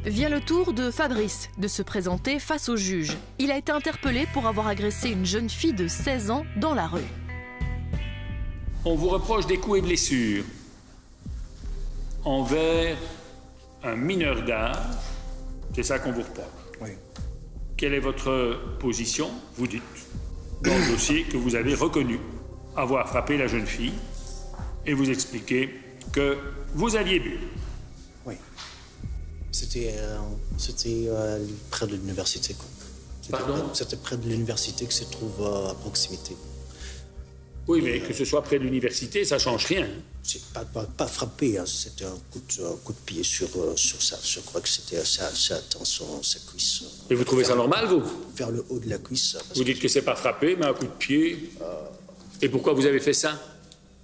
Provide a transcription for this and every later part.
Vient le tour de Fabrice de se présenter face au juge. Il a été interpellé pour avoir agressé une jeune fille de 16 ans dans la rue. On vous reproche des coups et blessures envers un mineur d'âge. C'est ça qu'on vous reproche. Oui. Quelle est votre position? Vous dites dans le dossier que vous avez reconnu avoir frappé la jeune fille et vous expliquez que vous aviez bu. Oui. C'était près de l'université. Pardon? C'était près de l'université qui se trouve à proximité. Oui, mais que ce soit près de l'université, ça ne change rien. C'est pas frappé, hein. C'était un coup de pied sur ça. Je crois que c'était ça atteint sa cuisse. Et vous trouvez ça normal, vous? Vers le haut de la cuisse. Vous dites que c'est pas frappé, mais un coup de pied. Et pourquoi vous avez fait ça?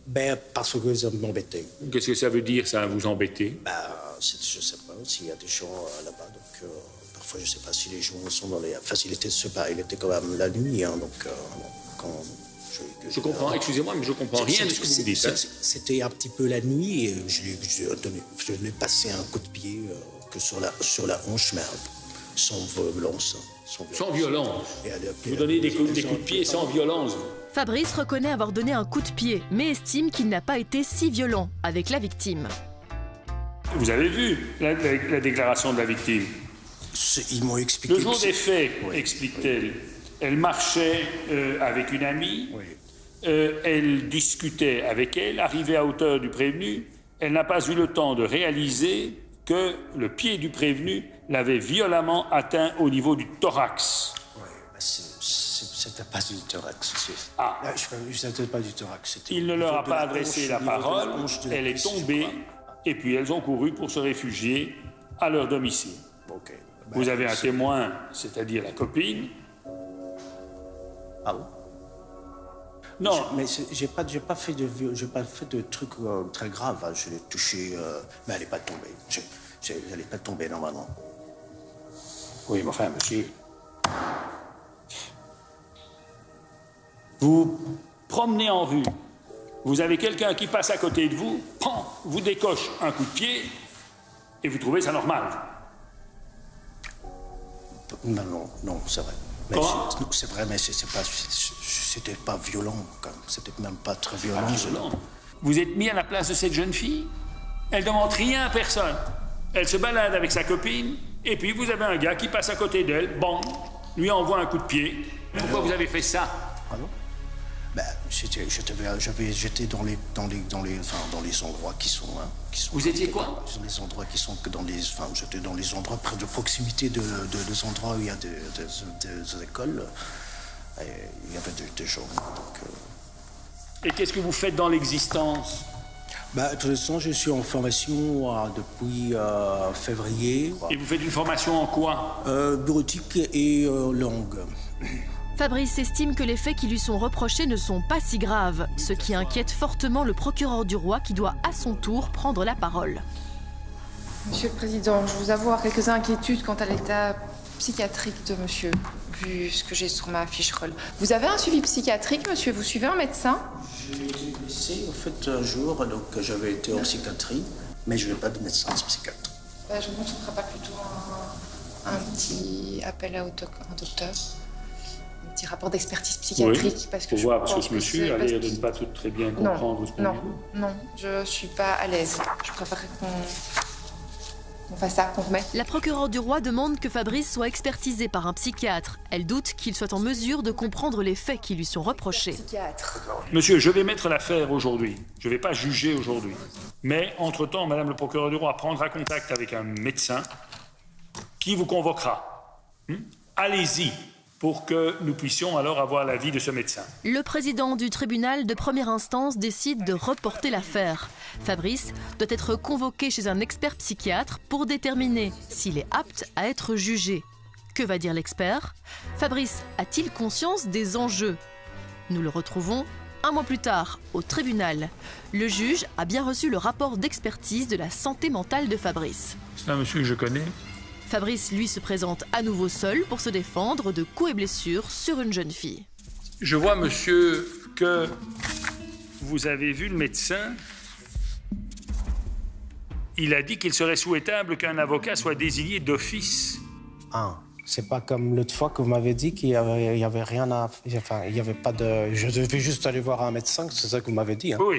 Ben, parce que ça m'embêtait. Qu'est-ce que ça veut dire, ça, vous embêter? Ben, je sais pas s'il y a des gens là-bas, donc parfois je sais pas si les gens sont dans les facilités de se battre. Il était quand même la nuit, hein, donc quand... Je comprends, excusez-moi, mais je comprends rien de ce que vous me dites. Hein. C'était un petit peu la nuit et je lui ai passé un coup de pied que sur la hanche, mais sans violence. Sans violence. Vous donnez des coups de pied sans violence. Fabrice reconnaît avoir donné un coup de pied, mais estime qu'il n'a pas été si violent avec la victime. Vous avez vu la déclaration de la victime? Ils m'ont expliqué... Le jour des faits, explique-t-elle, elle marchait avec une amie, elle discutait avec elle, arrivée à hauteur du prévenu, elle n'a pas eu le temps de réaliser que le pied du prévenu l'avait violemment atteint au niveau du thorax. Oui, c'était pas du thorax. Ah. C'était pas du thorax. Il ne leur a pas adressé la parole, elle est tombée, et puis elles ont couru pour se réfugier à leur domicile. Okay. Vous avez un témoin, c'est-à-dire la copine. Ah bon? Non, mais j'ai pas fait de trucs très graves. Hein. Je l'ai touchée, mais elle n'est pas tombée. Elle n'est pas tombée normalement. Oui, mais enfin, monsieur, vous promenez en rue, vous avez quelqu'un qui passe à côté de vous, vous décoche un coup de pied, et vous trouvez ça normal? Non, c'est vrai. C'est vrai, mais c'était pas violent, quand même. C'était même pas très violent. Vous êtes mis à la place de cette jeune fille? Elle ne demande rien à personne. Elle se balade avec sa copine, et puis vous avez un gars qui passe à côté d'elle, lui envoie un coup de pied. Pourquoi vous avez fait ça? Pardon? Ben, j'étais dans les endroits qui sont... Vous étiez quoi? Dans les endroits qui sont que dans les... j'étais dans les endroits près de proximité des endroits où il y a des écoles. Et il y avait des gens, donc... Et qu'est-ce que vous faites dans l'existence? De toute façon, je suis en formation depuis février. Et vous faites une formation en quoi? Bureautique et langue. Fabrice estime que les faits qui lui sont reprochés ne sont pas si graves, ce qui inquiète fortement le procureur du roi qui doit à son tour prendre la parole. Monsieur le Président, je vous avoue quelques inquiétudes quant à l'état psychiatrique de monsieur, vu ce que j'ai sur ma fiche roll. Vous avez un suivi psychiatrique, monsieur? Vous suivez un médecin? J'ai été blessé, en fait, un jour, donc j'avais été en psychiatrie, mais je n'ai pas de médecin psychiatre. Je ne me ferai pas plutôt un petit appel à un docteur? Un petit rapport d'expertise psychiatrique, oui, parce que pour je voir, parce pense que ce monsieur a l'air de ne pas tout très bien comprendre ce qu'on dit. Non, je suis pas à l'aise. Je préfère qu'on fasse ça, qu'on remette. La procureure du roi demande que Fabrice soit expertisé par un psychiatre. Elle doute qu'il soit en mesure de comprendre les faits qui lui sont reprochés. Monsieur, je vais mettre l'affaire aujourd'hui. Je ne vais pas juger aujourd'hui. Mais, entre-temps, Madame le procureur du roi prendra contact avec un médecin qui vous convoquera. Allez-y, pour que nous puissions alors avoir l'avis de ce médecin. Le président du tribunal de première instance décide de reporter l'affaire. Fabrice doit être convoqué chez un expert psychiatre pour déterminer s'il est apte à être jugé. Que va dire l'expert? Fabrice a-t-il conscience des enjeux? Nous le retrouvons un mois plus tard, au tribunal. Le juge a bien reçu le rapport d'expertise de la santé mentale de Fabrice. C'est un monsieur que je connais. Fabrice, lui, se présente à nouveau seul pour se défendre de coups et blessures sur une jeune fille. Je vois, monsieur, que vous avez vu le médecin il a dit qu'il serait souhaitable qu'un avocat soit désigné d'office. Ah, c'est pas comme l'autre fois que vous m'avez dit qu'il y avait rien à... Enfin, il y avait pas de... Je devais juste aller voir un médecin, c'est ça que vous m'avez dit. Hein. Oui.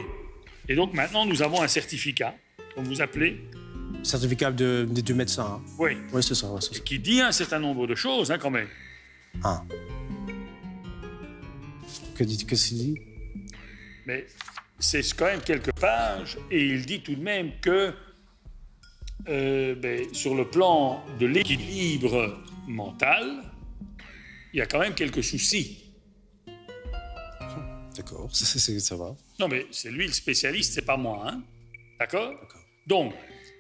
Et donc maintenant, nous avons un certificat, comme vous appelez. Certificat du médecin. Hein. Oui. Oui, c'est ça, ouais, c'est ça. Qui dit un certain nombre de choses, hein, quand même. Ah. Qu'est-ce qu'il dit? Mais c'est quand même quelques pages, et il dit tout de même que sur le plan de l'équilibre mental, il y a quand même quelques soucis. D'accord, ça va. Non, mais c'est lui le spécialiste, c'est pas moi, hein? D'accord? Donc,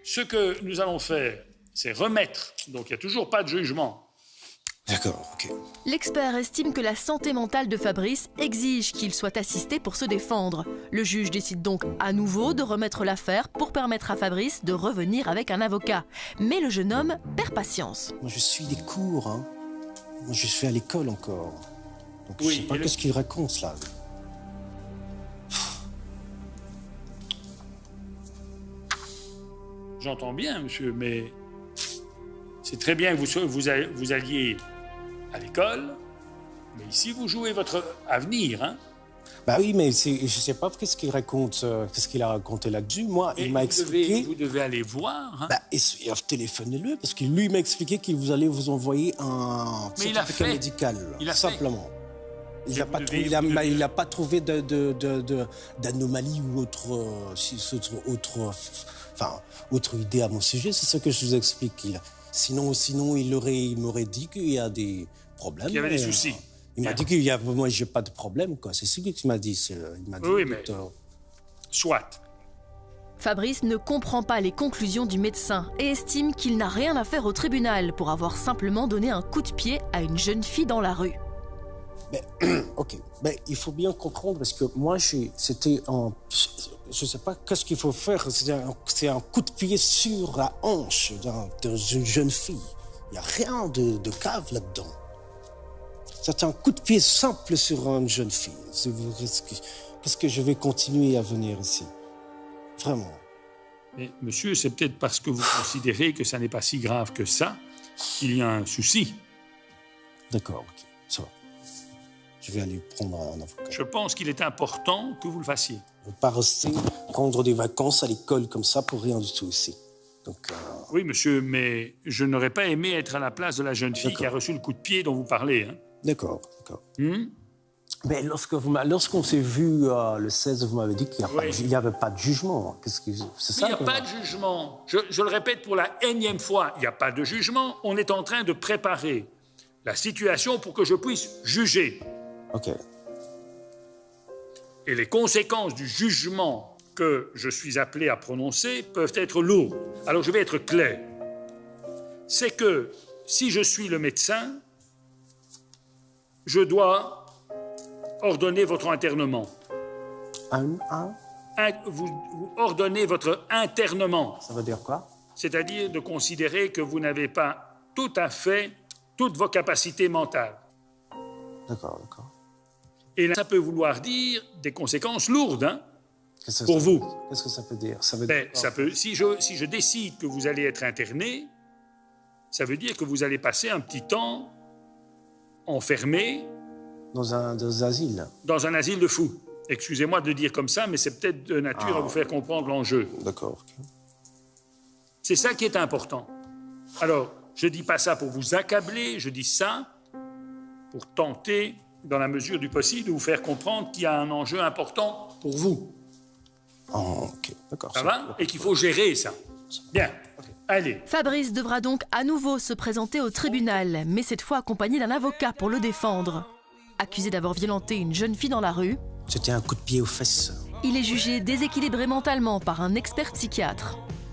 ce que nous allons faire, c'est remettre. Donc, il n'y a toujours pas de jugement. D'accord, ok. L'expert estime que la santé mentale de Fabrice exige qu'il soit assisté pour se défendre. Le juge décide donc à nouveau de remettre l'affaire pour permettre à Fabrice de revenir avec un avocat. Mais le jeune homme perd patience. Moi, je suis des cours, hein. Moi, je suis à l'école encore. Donc, Oui, je sais pas ce qu'il raconte, là. J'entends bien, monsieur, mais c'est très bien que vous alliez à l'école, mais ici, vous jouez votre avenir, hein? Bah oui, mais je sais pas qu'est-ce qu'il raconte, qu'est-ce qu'il a raconté là-dessus. Moi, il m'a expliqué... Vous devez aller voir, hein? Bah, téléphonez-le, parce que lui, il m'a expliqué qu'il allait vous envoyer un certificat médical. Il a simplement. Fait. Il n'a pas trouvé d'anomalie ou autre idée à mon sujet. C'est ça que je vous explique. Sinon, il m'aurait dit qu'il y a des problèmes. Il y avait des soucis. Il m'a dit moi, j'ai pas de problème, quoi. C'est ce qu'il m'a dit. Il m'a dit, oui, mais soit. Fabrice ne comprend pas les conclusions du médecin et estime qu'il n'a rien à faire au tribunal pour avoir simplement donné un coup de pied à une jeune fille dans la rue. Ok, il faut bien comprendre parce que moi, c'était en... Je sais pas qu'est-ce qu'il faut faire. C'est un coup de pied sur la hanche d'une jeune fille. Il n'y a rien de grave là-dedans. C'est un coup de pied simple sur une jeune fille. Qu'est-ce que je vais continuer à venir ici? Vraiment. Mais monsieur, c'est peut-être parce que vous considérez que ça n'est pas si grave que ça qu'il y a un souci. D'accord, ok, ça va. Je vais aller prendre un avocat. Je pense qu'il est important que vous le fassiez. Ne pas rester prendre des vacances à l'école comme ça pour rien du tout ici. Donc, Oui, monsieur, mais je n'aurais pas aimé être à la place de la jeune fille qui a reçu le coup de pied dont vous parlez. Hein. D'accord. Mais lorsqu'on s'est vu le 16, vous m'avez dit qu'il n'y avait pas de jugement. C'est ça? Il n'y a pas de jugement. Je le répète pour la énième fois, il n'y a pas de jugement. On est en train de préparer la situation pour que je puisse juger. Ok. Et les conséquences du jugement que je suis appelé à prononcer peuvent être lourdes. Alors je vais être clair. C'est que si je suis le médecin, je dois ordonner votre internement. Vous ordonnez votre internement. Ça veut dire quoi? C'est-à-dire de considérer que vous n'avez pas tout à fait toutes vos capacités mentales. D'accord. Et là, ça peut vouloir dire des conséquences lourdes, hein, pour vous. Qu'est-ce que ça peut dire? Si je décide que vous allez être interné, ça veut dire que vous allez passer un petit temps enfermé. Dans un asile. Dans un asile de fous. Excusez-moi de le dire comme ça, mais c'est peut-être de nature à vous faire comprendre l'enjeu. D'accord. C'est ça qui est important. Alors, je ne dis pas ça pour vous accabler, je dis ça pour tenter, dans la mesure du possible, de vous faire comprendre qu'il y a un enjeu important pour vous. Ok, d'accord. Ça va? Et qu'il faut gérer ça. Bien, allez. Fabrice devra donc à nouveau se présenter au tribunal, mais cette fois accompagné d'un avocat pour le défendre. Accusé d'avoir violenté une jeune fille dans la rue, c'était un coup de pied aux fesses. il est jugé déséquilibré mentalement par un expert psychiatre.